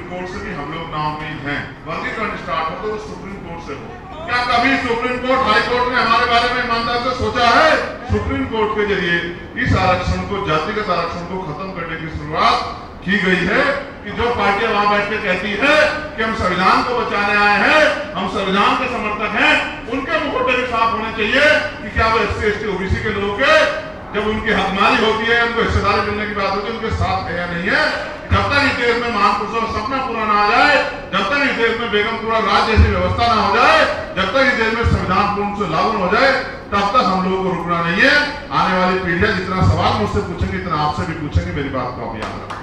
Court से भी हम लोग नाउम्मीद हैं। वर्गीकरण स्टार्ट हो तो सुप्रीम कोर्ट से हो। क्या कभी सुप्रीम कोर्ट, हाई कोर्ट ने हमारे बारे में ईमानदार से सोचा है? सुप्रीम कोर्ट के जरिए इस आरक्षण को, जातिगत आरक्षण को खत्म करने की शुरुआत की गई है कि जो पार्टियां वहां बैठ के कहती है कि हम संविधान को बचाने आए हैं, हम संविधान के समर्थक हैं, उनके मुखौटे भी साफ होने चाहिए कि क्या वो SC ST OBC के लोगों के जब उनकी हकमारी होती है, उनको हिस्सेदारी मिलने की बात होती है, उनके साथ है या नहीं है। जब तक इस देश में महापुरुषों का सपना पूरा ना आ जाए, जब तक इस देश में बेगमपुरा राज जैसी व्यवस्था ना हो जाए, जब तक इस देश में संविधान पूर्ण से लागू हो जाए, तब तक हम लोगों को रुकना नहीं है। आने वाली पीढ़ियां जितना सवाल मुझसे पूछेंगी, इतना आपसे भी पूछेंगे। मेरी बात को आप याद रखें।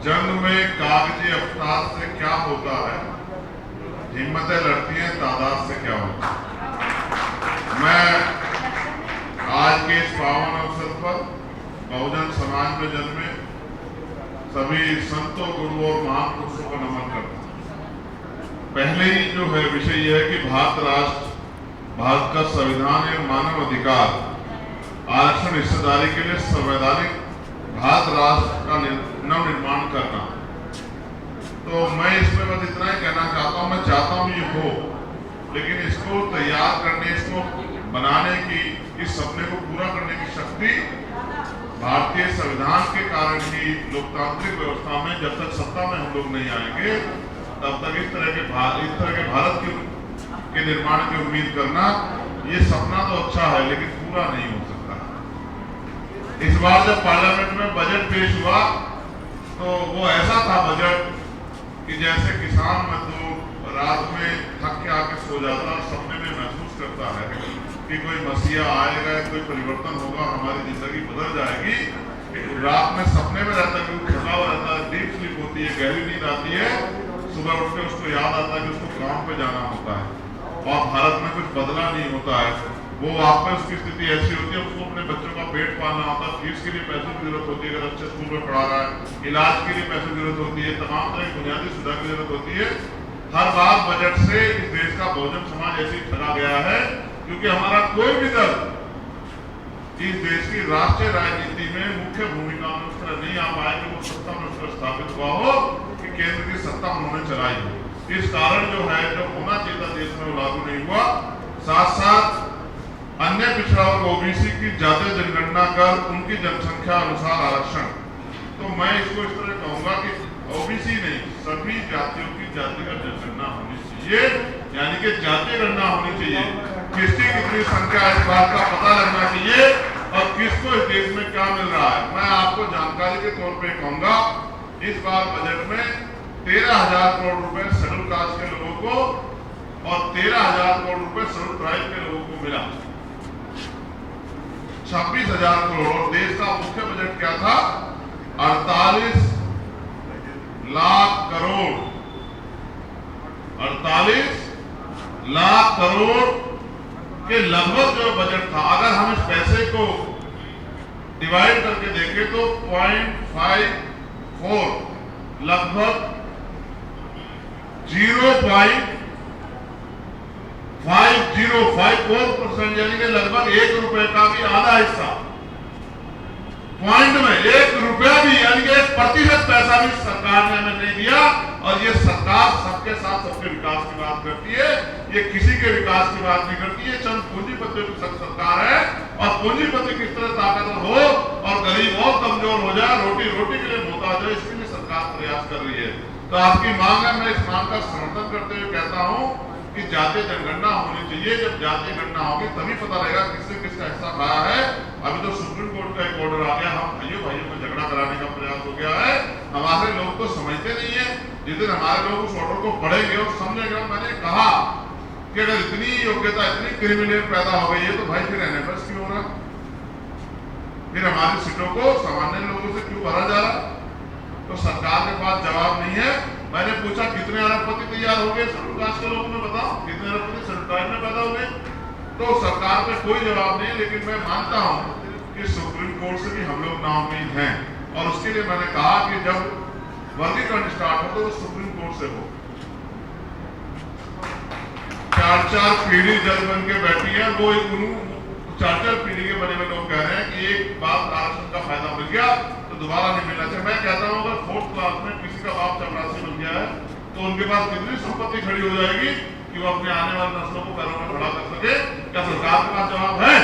जंग में कागजी अफतार से क्या होता है, हिम्मतें लड़ती हैं तादाद से क्या होता है। मैं आज के इस पावन अवसर पर बहुजन समाज में जन्मे सभी संतों, गुरुओं और महापुरुषों को नमन करता हूं। पहले ही जो है विषय यह है कि भारत राष्ट्र, भारत का संविधान एवं मानव अधिकार आरक्षण हिस्सेदारी के लिए संवैधानिक भारत राष्ट्र का नव निर्माण करना। तो मैं इसमें बस इतना ही कहना चाहता हूं, मैं चाहता हूं ये हो, लेकिन इसको तैयार करने, इसको बनाने की, इस सपने को पूरा करने की शक्ति भारतीय संविधान के कारण ही लोकतांत्रिक व्यवस्था में जब तक सत्ता में हम लोग नहीं आएंगे, तब तक इस तरह के भारत के निर्माण की उम्मीद करना, ये सपना तो अच्छा है लेकिन पूरा नहीं हो सकता। इस बार जब पार्लियामेंट में बजट पेश हुआ तो वो ऐसा था बजट कि जैसे किसान मजदूर रात में थक के आके सो जाता और सपने में महसूस करता है कि कोई मसीहा आएगा, कोई परिवर्तन होगा, हमारी जिंदगी बदल जाएगी। रात में सपने में रहता है, क्योंकि थका हुआ रहता है, डीप स्लीप होती है, गहरी नींद आती है, सुबह उठ के उसको याद आता है कि उसको काम पे जाना होता है और भारत में कुछ बदला नहीं होता है। वो आप में उसकी स्थिति ऐसी होती है, उसको अपने बच्चों का पेट पालना होता है, फीस के लिए पैसों की जरूरत होती है, अगर अच्छे स्कूल में पढ़ा रहा है, इलाज के लिए पैसों की जरूरत होती है, तमाम तरह की बुनियादी सुविधा की जरूरत होती है। हर बार बजट से इस देश का बहुजन समाज ऐसे ही ठगा गया है, क्योंकि हमारा कोई भी दल इस देश की राष्ट्रीय राजनीति में मुख्य भूमिका में उस तरह नहीं आ पाया कि वो सत्ता में उस तरह स्थापित हुआ हो कि केंद्र की सत्ता उन्होंने चलाई हो। इस कारण जो है, जो होना चाहिए था देश में, वो लागू नहीं हुआ। साथ साथ अन्य पिछड़ा वर्ग OBC की जातीय जनगणना कर उनकी जनसंख्या अनुसार आरक्षण। तो मैं इसको इस तरह कहूंगा कि OBC नहीं, सभी जातियों की जातिगत जनगणना होनी चाहिए, यानी कि जातीय गणना होनी चाहिए। किसकी कितनी संख्या, इस बात का पता लगना चाहिए और किसको इस देश में क्या मिल रहा है। मैं आपको जानकारी के तौर पे कहूंगा, इस बार बजट में 13,000 करोड़ रुपए शेड्यूल कास्ट के लोगों को और 13,000 करोड़ रुपए शेड्यूल ट्राइब के लोगों को मिला। 26,000 करोड़। और देश का मुख्य बजट क्या था? 48 लाख करोड़। 48 लाख करोड़ के लगभग जो बजट था, अगर हम इस पैसे को डिवाइड करके देखें तो 0.54, लगभग 0.5054%, यानी कि लगभग 1 रुपए का भी आधा हिस्सा पॉइंट में, 1 रुपया भी, यानी कि 1% पैसा भी सरकार ने हमें नहीं दिया। और ये सरकार सबके साथ सबके विकास की बात करती है, ये किसी के विकास की बात नहीं करती है। चंद पूंजीपतियों की सरकार है और पूंजीपति किस तरह ताकतवर हो और गरीब और कमजोर हो जाए, रोटी रोटी के लिए मोहताज हो, इसके लिए सरकार प्रयास कर रही है। तो आपकी मांग है, मैं इस मांग का समर्थन करते हुए कहता हूं कि जातीय जनगणना होनी चाहिए। जब जातीय गणना होगी तभी पता रहेगा किससे किसका हिस्सा खाया है। अभी तो सुप्रीम कोर्ट का एक ऑर्डर आ गया, हम भाइयों में झगड़ा कराने का प्रयास हो गया है। हमारे लोग तो समझते नहीं है। जिस दिन हमारे लोग उस ऑर्डर को पढ़ेंगे और समझेंगे, मैंने कहा कि अगर इतनी योग्यता, इतनी क्रिमिनल पैदा हो गई है तो भाई फिर NFS क्यों हो रहा, फिर हमारी सीटों को सामान्य लोगों से क्यों भरा जा रहा? तो सरकार के पास जवाब नहीं है। मैंने पूछा कितने अरबपति तैयार हो गए शेड्यूल कास्ट के लोगों ने, बताओ कितने अरबपति शेड्यूल ट्राइब में पैदा हो गए? तो सरकार में कोई जवाब नहीं। लेकिन मैं मानता हूं कि सुप्रीम कोर्ट से भी हम लोग नाउम्मीद हैं और उसके लिए मैंने कहा कि जब वर्गीकरण स्टार्ट हो तो सुप्रीम कोर्ट से हो। 4-4 पीढ़ी जज बन के बैठी है, वो 4-4 पीढ़ी के बने हुए लोग कह रहे हैं कि एक बात आरक्षण का फायदा मिल गया तो तो दोबारा नहीं मिलना चाहिए। मैं कहता हूँ अगर 4th क्लास में किसी का बाप चपरासी बन गया है तो उनके पास कितनी संपत्ति खड़ी हो जाएगी कि वो अपने आने वाली नस्लों को पैरों में खड़ा कर सके। क्या सरकार के पास जवाब है?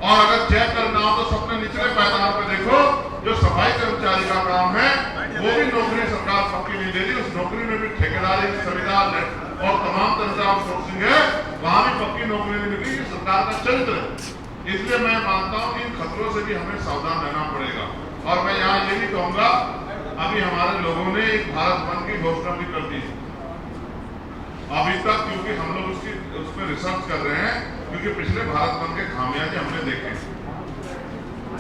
और अगर चेक करना हो तो सबसे निचले पायदान पे देखो, जो सफाई कर्मचारी का काम है वो भी नौकरी सरकार सबकी नहीं दे रही। उस नौकरी में भी ठेकेदारी की सुविधा और तमाम तरह से आउटसोर्सिंग है, वहां भी पक्की नौकरी नहीं मिली। ये सरकार का चरित्र है। इसलिए मैं मानता हूं कि इन खतरों से भी हमें सावधान रहना पड़ेगा। और मैं यहाँ ये भी कहूंगा, अभी हमारे लोगों ने एक भारत बंद की घोषणा भी कर दी है अभी तक, क्योंकि हम लोग उस पर रिसर्च कर रहे हैं, क्योंकि पिछले भारत बंद के खामियाजे हमने देखे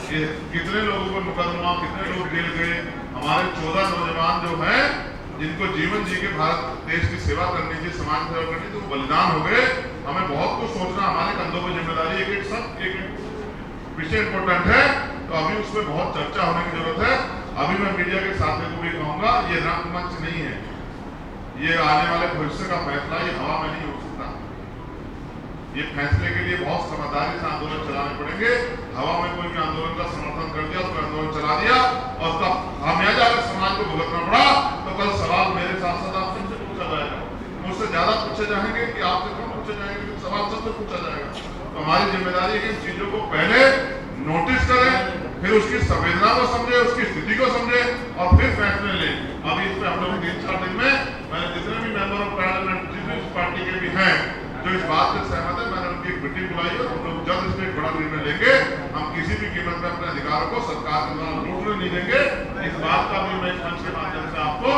कि कितने लोगों को मुकदमा, कितने लोग जेल गए। हमारे 14 नौजवान जो हैं जिनको जीवन जी के भारत देश की सेवा करनी थी, समाज सेवा करनी थी, वो बलिदान हो गए। हमें बहुत कुछ सोचना, हमारे कंधों पर जिम्मेदारी एक सब विषय इंपॉर्टेंट है, तो अभी उसमें बहुत चर्चा होने की जरूरत है। अभी मैं मीडिया के साथियों को भी कहूंगा, ये रंगमंच नहीं है, ये आने वाले भविष्य का फैसला ये हवा में नहीं हो सकता। ये फैसले के लिए बहुत समझदारी से आंदोलन चलाने पड़ेंगे। हवा में कोई भी आंदोलन का समर्थन कर दिया, तो आंदोलन चला दिया और तब खामियाजा अगर समाज को भुगतना पड़ा तो कल सवाल मेरे साथ साथ आपसे पूछा जाएगा, मुझसे ज्यादा पूछे जाएंगे कि आपसे कम पूछे जाएंगे, लेकिन सवाल सबसे पूछा जाएगा। तो हमारी जिम्मेदारी है कि इन चीजों को पहले नोटिस करें, फिर उसकी संवेदना को समझे, उसकी स्थिति को समझे और फिर फैसले लें। अभी इसमें हम लोग 3-4 दिन में मैंने जितने भी मेंबर ऑफ पार्लियामेंट जिस पार्टी के भी हैं जो इस बात से सहमत है, मैंने उनकी एक मीटिंग बुलाई और हम लोग जल्द इसमें एक बड़ा निर्णय लेंगे। हम किसी भी कीमत में अपने अधिकारों को सरकार के द्वारा लूटने नहीं देंगे। इस बात का भी मैं इस मंच के माध्यम से आपको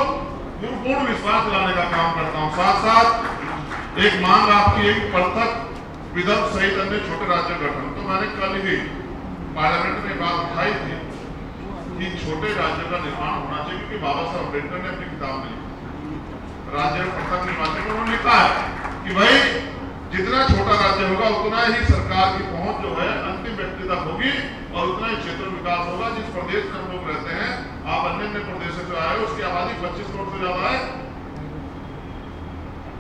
पूर्ण विश्वास दिलाने का काम करता हूँ। साथ साथ एक मांग आपकी एक पृथक विदर्भ सहित अन्य छोटे राज्य गठन, तो मैंने कल ही पार्लियामेंट में बात उठाई थी कि छोटे राज्यों का निर्माण होना चाहिए, क्योंकि बाबा साहब अम्बेडकर ने अपनी किताब में राज्य पृथक निर्वाचन में उन्होंने लिखा है कि भाई जितना छोटा राज्य होगा उतना ही सरकार की पहुंच जो है अंतिम व्यक्ति तक होगी और उतना ही क्षेत्र विकास होगा। जिस प्रदेश में हम लोग रहते हैं, आप अन्य प्रदेशों से आए, उसकी आबादी 25 करोड़ से ज्यादा है,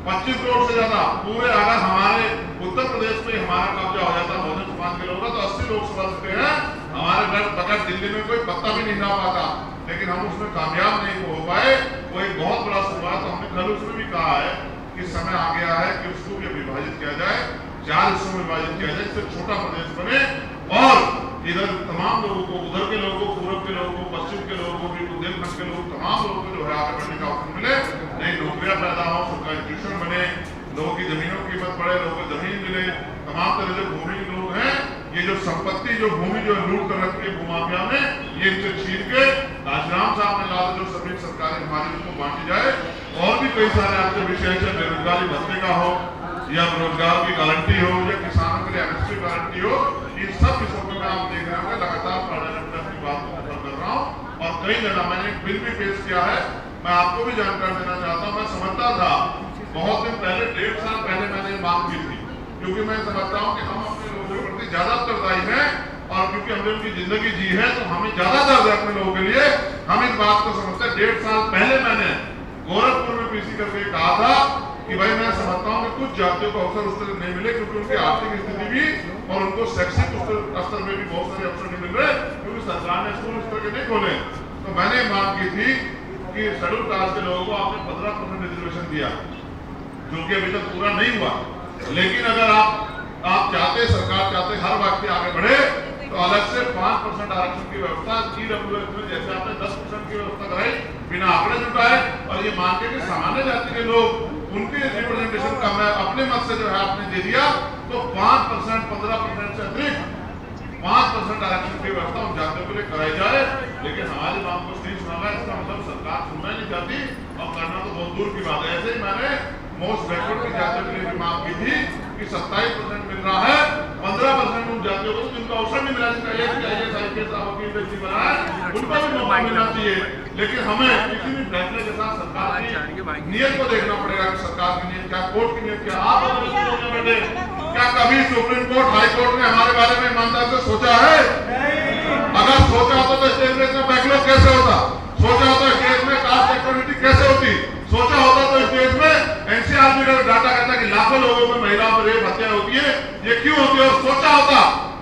25 करोड़ से ज्यादा। पूरे अगर हमारे उत्तर प्रदेश में हमारा कब्जा हो जाता बहुजन समाज के लोगों का, तो 80 लोकसभा सीटें हैं हमारे घर बगैर दिल्ली में कोई पत्ता भी नहीं ला पाता, लेकिन हम उसमें कामयाब नहीं हो पाए। वो एक बहुत बड़ा शुरुआत, हमने कल उसमें भी कहा है कि समय आ गया है कि उसको भी विभाजित किया जाए, 4 हिस्सों में विभाजित किया जाए, इससे छोटा प्रदेश बने और इधर तमाम लोगों को, उधर के लोगों को, पूर्व के लोगों को, पश्चिम के लोगों को भी, बुंदेलखंड के लोग, तमाम लोगों को जो है आगे बढ़ने का अवसर मिले, नई नौकरियां पैदा हो, सरकारी ट्यूशन बने, लोगों की जमीनों की कीमत बढ़े, लोगों को जमीन मिले, तमाम तरह के भूमि लोग हैं, ये जो संपत्ति जो भूमि जो लूट कर रखी है भूमाफिया में, ये इनसे छीन के राजराम साहब ने कहा जो सभी सरकारी हमारी उसको बांटी जाए। और भी कई सारे आपके विषय से बेरोजगारी भत्ते का हो या रोजगार की गारंटी हो या किसानों के लिए एमएसपी गारंटी हो, इन सब विषयों में आप देख रहे हैं लगातार पार्लियामेंट में अपनी बात को कर रहा हूँ। और कई जगह मैंने एक बिल भी पेश किया है, मैं आपको भी जानकारी देना चाहता हूँ। मैं समझता था बहुत दिन पहले, 1.5 साल पहले मैंने मांग की थी, क्योंकि मैं समझता हूँ कि हम अपने लोगों के प्रति ज्यादा उत्तरदायी हैं और क्योंकि हमने उनकी जिंदगी जी है तो हमें ज्यादा दर्द है अपने लोगों के लिए। हम इस बात को समझते हैं। 1.5 साल पहले मैंने गोरखपुर में पीसी करके कहा था कि भाई मैं समझता हूँ कि कुछ जातियों को अवसर उस तरह नहीं मिले, क्योंकि उनकी आर्थिक स्थिति भी और उनको शैक्षिक स्तर में भी बहुत सारे अवसर नहीं मिल रहे, क्योंकि सरकार ने स्कूल इस तरह के नहीं खोले। तो मैंने मांग की थी कि शेड्यूल कास्ट के लोगों को आपने 15% रिजर्वेशन दिया, जो कि अभी तक पूरा नहीं हुआ। लेकिन अगर आप चाहते, सरकार चाहते हर व्यक्ति आगे बढ़े, तो अलग से 5% आरक्षण की व्यवस्था ईडब्ल्यूएस में जैसे आपने 10% की व्यवस्था कराई बिना आंकड़े जुटाए, और ये मान के कि सामान्य जाति के लोग उनके रिप्रेजेंटेशन का मैं अपने मत से जो है आपने दे दिया, तो 5%, 15% से अतिरिक्त 5% आरक्षण की व्यवस्था उन जातियों के लिए कराई जाए। लेकिन हमारी बात को नहीं सुना गया, इसका मतलब सरकार सुनना नहीं चाहती और करना तो बहुत दूर की बात है। ऐसे ही मैंने मोस्ट बैकवर्ड की जातियों के लिए भी मांग की थी कि 27% मिल रहा है, 15% उन जातियों को जिनका अवसर नहीं मिला, जिनका उनको भी मौका मिलना चाहिए। लेकिन हमें किसी भी फैसले के साथ सरकार की नियत को देखना पड़ेगा कि सरकार की नियत क्या, कोर्ट की नियत क्या। आप बैठे, क्या कभी सुप्रीम कोर्ट, हाई कोर्ट ने हमारे बारे में ईमानदार से सोचा है? अगर सोचा होता तो स्टेट में बैकलॉग कैसे होता, सोचा होता स्टेट में कास्ट इक्वालिटी कैसे होती, सोचा होता तो स्टेट में एनसीआरबी का डाटा कहता कि लाखों लोगों में महिलाओं पर रेप हत्या होती है, ये क्यों होती है? और सोचा होता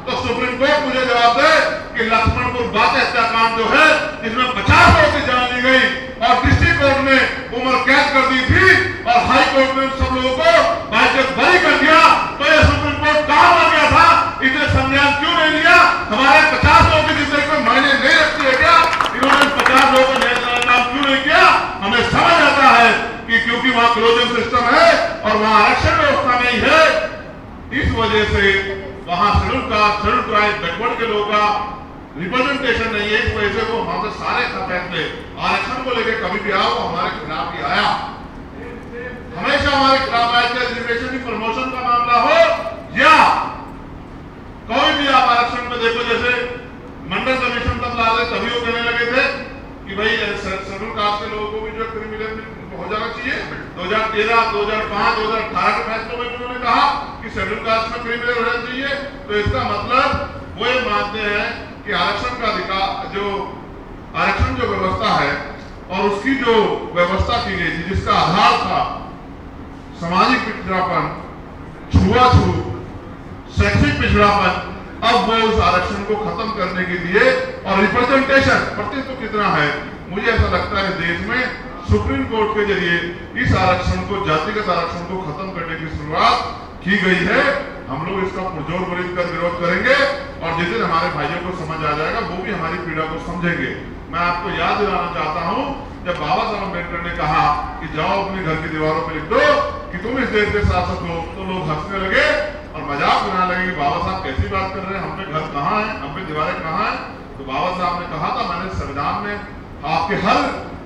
तो सुप्रीम कोर्ट मुझे जवाब दे कि लक्ष्मणपुर बात हत्याकांड आप लोगों को बाइज्जत बरी कर दिया, तो ये सुप्रीम कोर्ट कहां मर गया था? इतने संज्ञान क्यों नहीं लिया? हमारे 50 लोगों की जिंदगी में मायने नहीं रखती है क्या? इन्होंने 50 लोगों को काम क्यों नहीं किया? हमें समझ आता है कि क्योंकि वहां क्लोजर सिस्टम है और वहां आरक्षण व्यवस्था नहीं है, इस वजह से वहां schedule caste, schedule tribe, backward के लोगों का रिप्रेजेंटेशन नहीं है। इस वजह से वो वहां से सारे फैसले आरक्षण को लेकर कभी भी आओ हमारे खिलाफ ही आया, हमेशा हमारे खिलाफ आया। चाहे रिजर्वेशन की प्रमोशन का मामला हो या कोई भी आप आरक्षण में देखो, जैसे मंडल कमीशन तब ला रहे तभी वो कहने लगे थे कि भाई शेड्यूल कास्ट के लोगों को भी जो क्रिमिनल हो जाना चाहिए। 2013, 2005, 2018 के फैसलों में उन्होंने कहा कि शेड्यूल कास्ट में क्रिमिनल होना चाहिए। तो इसका मतलब वो ये मानते हैं कि आरक्षण का अधिकार, जो आरक्षण जो व्यवस्था है और उसकी जो व्यवस्था की गई थी, जिसका आधार था सामाजिक पिछड़ापन, छुआछूत, शैक्षिक पिछड़ापन, अब वो उस आरक्षण को खत्म करने के लिए और रिप्रेजेंटेशन, प्रतिनिधित्व कितना है, मुझे ऐसा लगता है देश में सुप्रीम कोर्ट के जरिए इस आरक्षण को, जातिगत आरक्षण को खत्म करने की शुरुआत की गई है। हम लोग इसका पुरजोर विरोध करेंगे और जिस दिन हमारे भाइयों को समझ आ जाएगा वो भी हमारी पीड़ा को समझेंगे। मैं आपको याद दिलाना चाहता हूं, जब बाबा साहब अम्बेडकर ने कहा कि जाओ अपने घर की दीवारों पर लिख दो कि तुम इस देश के शासक हो, तो लोग हंसने लगे और मजाक बनाने लगे कि बाबा साहब कैसी बात कर रहे हैं, हम पे घर कहाँ है, हम पे दीवारें कहाँ है। तो बाबा साहब ने कहा था, मैंने संविधान में आपके हर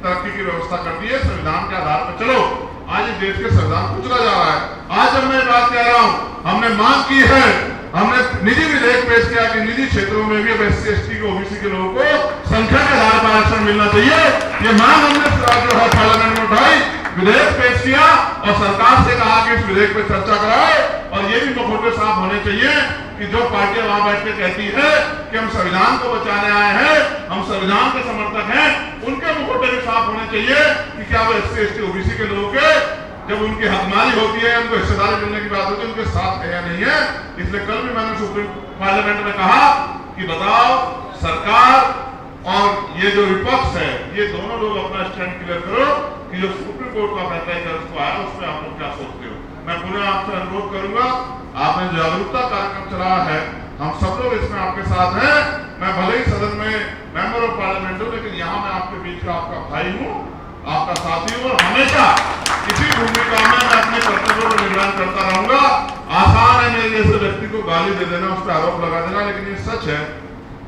तरक्की की व्यवस्था कर दी है, संविधान के आधार पर चलो। आज इस देश के संविधान कुचला जा रहा है। आज जब मैं बात कह रहा हूं, हमने मांग की है, हमने निजी विधेयक पेश किया कि निजी क्षेत्रों में भी अब SC, ST के, OBC के लोगों को संख्या के आधार पर आरक्षण मिलना चाहिए। ये मांग हमने जो है पार्लियामेंट में उठाई, विधेयक पेश किया और सरकार से कहा कि इस विधेयक पर चर्चा कराए। और ये भी मुखौटे साफ होने चाहिए कि जो पार्टियां वहां बैठ के कहती है कि हम संविधान को बचाने आए हैं, हम संविधान के समर्थक हैं, उनके मुखौटे भी साफ होने चाहिए कि क्या वो SC, ST, OBC के लोगों के जब उनकी हकमारी होती है, उनको हिस्सेदारी मिलने की बात होती है, उनके साथ है या नहीं है। इसलिए कल भी मैंने सुप्रीम पार्लियामेंट में कहा कि बताओ सरकार और ये जो विपक्ष है, ये दोनों लोग अपना स्टैंड क्लियर करो कि जो सुप्रीम कोर्ट का फैसला उसको आया, उस पर आप लोग क्या सोचते हो। मैं पुनः आपसे अनुरोध करूंगा, आपने जागरूकता कार्यक्रम चलाया है, हम सब लोग इसमें आपके साथ हैं। मैं भले ही सदन में मेंबर ऑफ पार्लियामेंट हूं, लेकिन यहाँ मैं आपके बीच का आपका भाई हूँ, आपका साथी हूँ और हमेशा इसी भूमिका में मैं अपने कर्तव्यों का निर्वहन करता रहूंगा। आसान है मेरे जैसे व्यक्ति को गाली दे देना, उस पर आरोप लगा देना, लेकिन ये सच है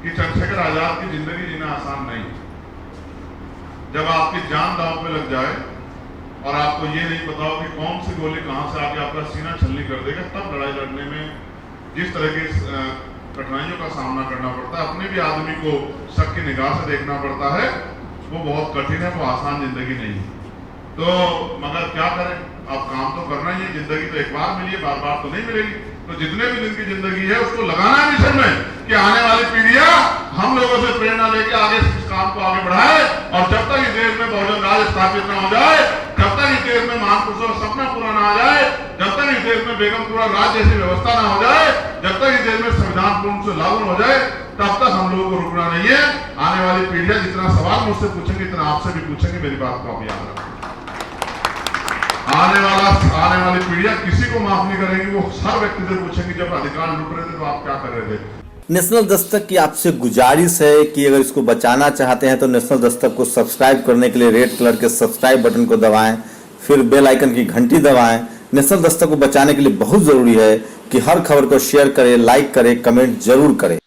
कि चंद्रशेखर आजाद की जिंदगी जीना आसान नहीं। जब आपकी जान दांव पे लग जाए और आपको ये नहीं पता हो कि कौन सी गोली कहां से आके आपका सीना छलनी कर देगा, तब लड़ाई लड़ने में जिस तरह की कठिनाइयों का सामना करना पड़ता है, अपने भी आदमी को शक की निगाह से देखना पड़ता है, वो बहुत कठिन है, वो आसान जिंदगी नहीं है। तो मगर क्या करें, अब काम तो करना ही है, जिंदगी तो एक बार मिली है, बार बार तो नहीं मिलेगी। तो जितने भी दिन की जिंदगी है उसको लगाना है मिशन में कि आने वाली पीढ़ियां हम लोगों से प्रेरणा लेके आगे इस काम को आगे बढ़ाए। और जब तक इस देश में बहुजन राज स्थापित न हो जाए, जब तक इस देश में महापुरुषों का सपना पूरा ना आ जाए, जब तक इस देश में बेगमपुरा राज जैसी व्यवस्था ना हो जाए, जब तक इस देश में संविधान पूर्ण से लागू हो जाए, तब तक हम लोगों को रुकना नहीं है। आने वाली पीढ़ियां जितना सवाल मुझसे पूछेंगी, इतना आपसे भी पूछेंगी, मेरी बात को आप याद रखें। आने वाली पीढ़ियां किसी को माफ नहीं करेंगी, वो हर व्यक्ति से पूछेंगी जब अधिकार लूट रहे थे तो आप क्या कर रहे थे। नेशनल दस्तक की आपसे गुजारिश है कि अगर इसको बचाना चाहते हैं तो नेशनल दस्तक को सब्सक्राइब करने के लिए रेड कलर के सब्सक्राइब बटन को दबाएं, फिर बेल आइकन की घंटी दबाएं। नेशनल दस्तक को बचाने के लिए बहुत जरूरी है कि हर खबर को शेयर करें, लाइक करें, कमेंट जरूर करें।